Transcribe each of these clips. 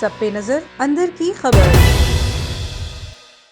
سب پہ نظر اندر کی خبر۔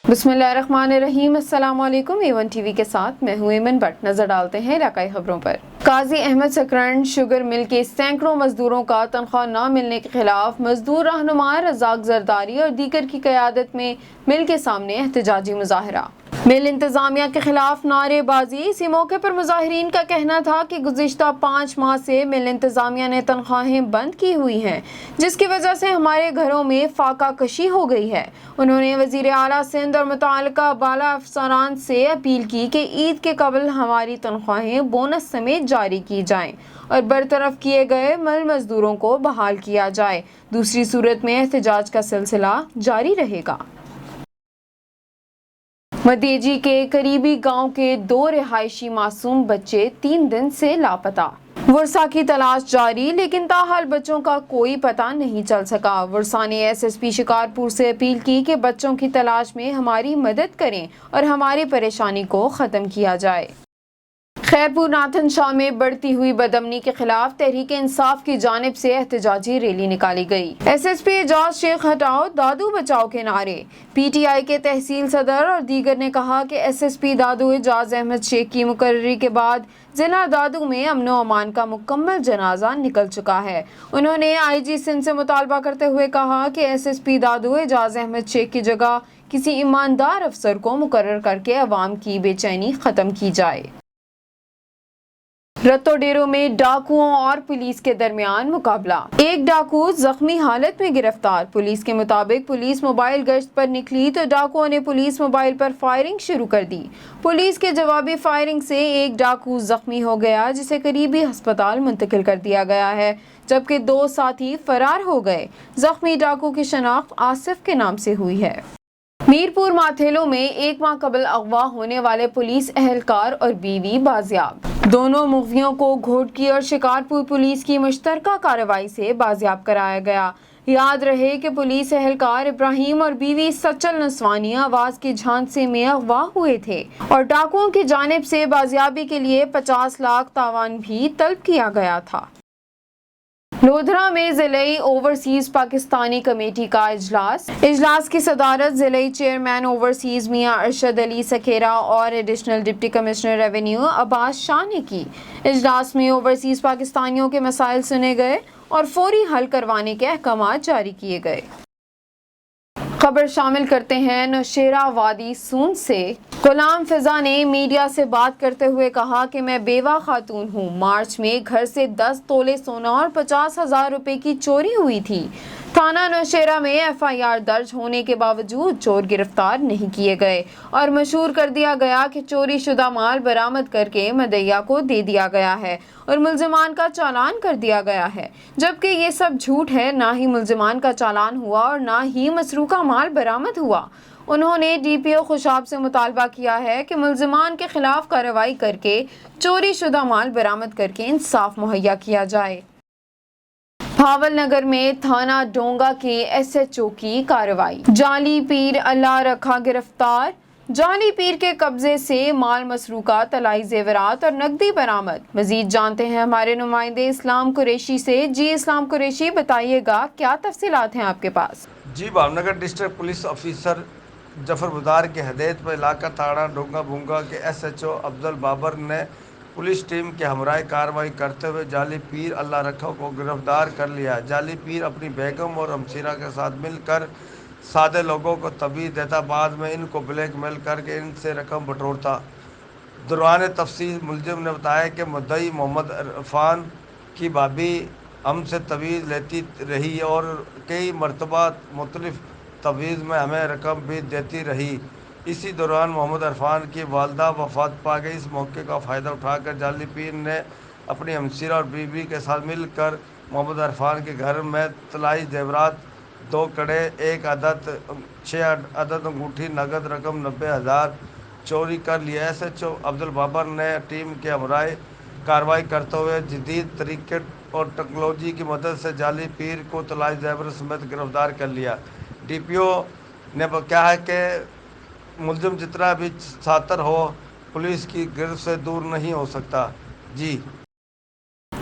بسم اللہ الرحمن الرحیم۔ السلام علیکم۔ A1 ٹی وی کے ساتھ میں ہوں ایمن بٹ۔ نظر ڈالتے ہیں علاقائی خبروں پر۔ قاضی احمد سکرن شوگر مل کے سینکڑوں مزدوروں کا تنخواہ نہ ملنے کے خلاف مزدور رہنما رزاق زرداری اور دیگر کی قیادت میں مل کے سامنے احتجاجی مظاہرہ۔ مل انتظامیہ کے خلاف نعرے بازی۔ اسی موقع پر مظاہرین کا کہنا تھا کہ گزشتہ 5 ماہ سے مل انتظامیہ نے تنخواہیں بند کی ہوئی ہیں، جس کی وجہ سے ہمارے گھروں میں فاقہ کشی ہو گئی ہے۔ انہوں نے وزیر اعلیٰ سندھ اور متعلقہ بالا افسران سے اپیل کی کہ عید کے قبل ہماری تنخواہیں بونس سمیت جاری کی جائیں اور برطرف کیے گئے مل مزدوروں کو بحال کیا جائے، دوسری صورت میں احتجاج کا سلسلہ جاری رہے گا۔ مدیجی کے قریبی گاؤں کے 2 رہائشی معصوم بچے 3 دن سے لاپتہ۔ ورثاء کی تلاش جاری، لیکن تاحال بچوں کا کوئی پتہ نہیں چل سکا۔ ورثاء نے SSP شکارپور سے اپیل کی کہ بچوں کی تلاش میں ہماری مدد کریں اور ہماری پریشانی کو ختم کیا جائے۔ خیرپور ناتھن شاہ میں بڑھتی ہوئی بدامنی کے خلاف تحریک انصاف کی جانب سے احتجاجی ریلی نکالی گئی۔ SSP اعجاز شیخ ہٹاؤ، دادو بچاؤ کے نعرے۔ PTI کے تحصیل صدر اور دیگر نے کہا کہ SSP دادو اعجاز احمد شیخ کی مقرری کے بعد ضلع دادو میں امن و امان کا مکمل جنازہ نکل چکا ہے۔ انہوں نے IG سندھ سے مطالبہ کرتے ہوئے کہا کہ SSP دادو اعجاز احمد شیخ کی جگہ کسی ایماندار افسر کو مقرر کر کے عوام کی بے چینی ختم کی جائے۔ رتو ڈیرو میں ڈاکوؤں اور پولیس کے درمیان مقابلہ۔ ایک ڈاکو زخمی حالت میں گرفتار۔ پولیس کے مطابق پولیس موبائل گشت پر نکلی تو ڈاکوؤں نے پولیس موبائل پر فائرنگ شروع کر دی۔ پولیس کے جوابی فائرنگ سے ایک ڈاکو زخمی ہو گیا، جسے قریبی ہسپتال منتقل کر دیا گیا ہے، جبکہ 2 ساتھی فرار ہو گئے۔ زخمی ڈاکو کی شناخت آصف کے نام سے ہوئی ہے۔ میرپور ماتھیلو میں 1 ماہ قبل اغوا ہونے والے پولیس اہلکار اور بیوی بازیاب۔ دونوں مغویوں کو گھوٹکی اور شکارپور پولیس کی مشترکہ کارروائی سے بازیاب کرایا گیا۔ یاد رہے کہ پولیس اہلکار ابراہیم اور بیوی سچل نسوانی آواز کے جھانسے میں اغوا ہوئے تھے اور ڈاکوؤں کی جانب سے بازیابی کے لیے 50 لاکھ تاوان بھی طلب کیا گیا تھا۔ لودھرا میں ضلعی اوورسیز پاکستانی کمیٹی کا اجلاس کی صدارت ضلعی چیئرمین اوورسیز میاں ارشد علی سکھیرا اور ایڈیشنل ڈپٹی کمشنر ریونیو عباس شاہ نے کی۔ اجلاس میں اوورسیز پاکستانیوں کے مسائل سنے گئے اور فوری حل کروانے کے احکامات جاری کیے گئے۔ خبر شامل کرتے ہیں نوشیرہ وادی سون سے۔ غلام فضا نے میڈیا سے بات کرتے ہوئے کہا کہ میں بیوہ خاتون ہوں۔ مارچ میں گھر سے 10 تولے سونا اور 50,000 روپے کی چوری ہوئی تھی۔ تھانہ نوشیرہ میں FIR درج ہونے کے باوجود چور گرفتار نہیں کیے گئے اور مشہور کر دیا گیا کہ چوری شدہ مال برآمد کر کے مدعیہ کو دے دیا گیا ہے اور ملزمان کا چالان کر دیا گیا ہے، جبکہ یہ سب جھوٹ ہے۔ نہ ہی ملزمان کا چالان ہوا اور نہ ہی مسروقہ مال برآمد ہوا۔ انہوں نے DPO خوشاب سے مطالبہ کیا ہے کہ ملزمان کے خلاف کارروائی کر کے چوری شدہ مال برآمد کر کے انصاف مہیا کیا جائے۔ بھاول نگر میں تھانہ ڈونگا کے SHO کی کارروائی۔ جعلی پیر اللہ رکھا گرفتار۔ جعلی پیر کے قبضے سے مال مسروقہ، طلائی زیورات اور نقدی برآمد۔ مزید جانتے ہیں ہمارے نمائندے اسلام قریشی سے۔ جی اسلام قریشی، بتائیے گا کیا تفصیلات ہیں آپ کے پاس؟ جی، Bahawal Nagar district police officer Zafar Badar کی ہدایت پر علاقہ تھانہ ڈونگا بھونگا کے SHO افضل بابر نے پولیس ٹیم کے ہمراہ کارروائی کرتے ہوئے جعلی پیر اللہ رکھا کو گرفتار کر لیا۔ جعلی پیر اپنی بیگم اور ہمشیرہ کے ساتھ مل کر سادے لوگوں کو تبیہ دیتا، بعد میں ان کو بلیک میل کر کے ان سے رقم بٹورتا۔ دوران تفتیش ملزم نے بتایا کہ مدعی محمد عرفان کی بھابی ہم سے تجویز لیتی رہی اور کئی مرتبہ مختلف تجویز میں ہمیں رقم بھی دیتی رہی۔ اسی دوران محمد عرفان کی والدہ وفات پا گئی۔ اس موقع کا فائدہ اٹھا کر جعلی پیر نے اپنی ہمشیرہ اور بیوی کے ساتھ مل کر محمد عرفان کے گھر میں طلائی زیورات 2 کڑے، 1 عدد 6 عدد انگوٹھی، نقد رقم 90,000 چوری کر لیا۔ SHO افضل بابر نے ٹیم کے ہمراہ کارروائی کرتے ہوئے جدید طریقے اور ٹیکنالوجی کی مدد سے جعلی پیر کو طلائی زیور سمیت گرفتار کر لیا۔ DPO نے کہا ہے کہ ملزم جتنا بھی ساتر ہو، پولیس کی گرفت سے دور نہیں ہو سکتا۔ جی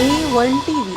A1 TV,